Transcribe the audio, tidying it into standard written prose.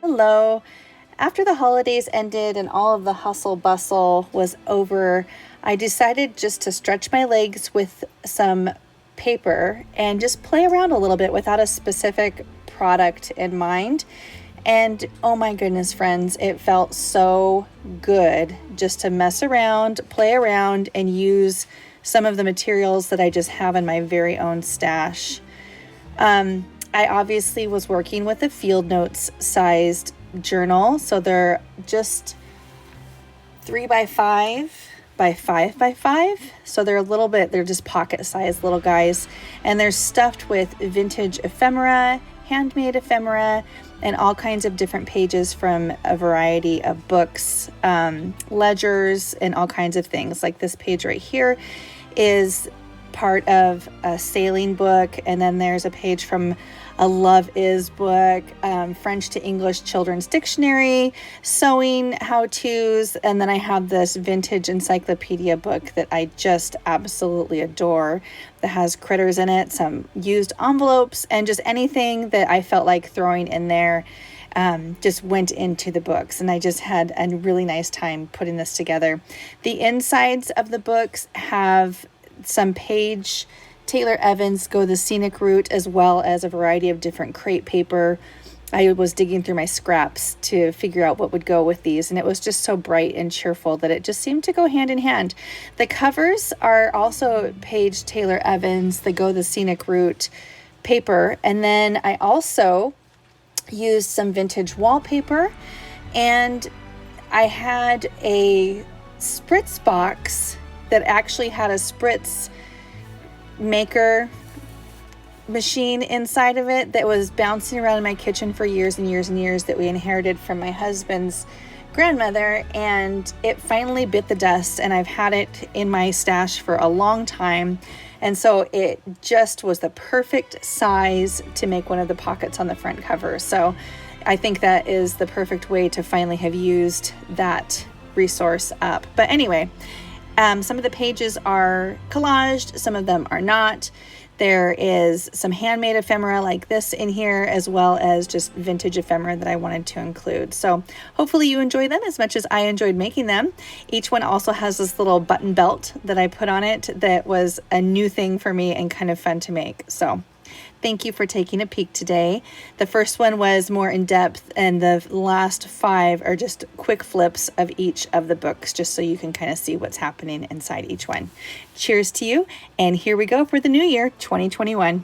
Hello. After the holidays ended and all of the hustle bustle was over, I decided just to stretch my legs with some paper and just play around a little bit without a specific product in mind. And oh my goodness, friends, it felt so good just to mess around, play around, and use some of the materials that I just have in my very own stash. I obviously was working with a field notes sized journal. So they're just 3x5 by 5x5. So they're just pocket sized little guys. And they're stuffed with vintage ephemera, handmade ephemera, and all kinds of different pages from a variety of books, ledgers, and all kinds of things. Like this page right here is part of a sailing book, and then there's a page from a Love Is book, French to English children's dictionary, sewing how-tos, and then I have this vintage encyclopedia book that I just absolutely adore that has critters in it, some used envelopes, and just anything that I felt like throwing in there just went into the books, and I just had a really nice time putting this together. The insides of the books have some page Taylor Evans Go the Scenic Route, as well as a variety of different crepe paper. I was digging through my scraps to figure out what would go with these, and it was just so bright and cheerful that it just seemed to go hand in hand. The covers are also page Taylor Evans, the Go the Scenic Route paper, and then I also used some vintage wallpaper, and I had a Spritz box that actually had a Spritz maker machine inside of it that was bouncing around in my kitchen for years and years and years, that we inherited from my husband's grandmother, and it finally bit the dust, and I've had it in my stash for a long time, and so it just was the perfect size to make one of the pockets on the front cover. So I think that is the perfect way to finally have used that resource up. But anyway, some of the pages are collaged, some of them are not. There is some handmade ephemera like this in here, as well as just vintage ephemera that I wanted to include. So hopefully you enjoy them as much as I enjoyed making them. Each one also has this little button belt that I put on it that was a new thing for me and kind of fun to make. So thank you for taking a peek today. The first one was more in depth, and the last 5 are just quick flips of each of the books, just so you can kind of see what's happening inside each one. Cheers to you, and here we go for the new year, 2021.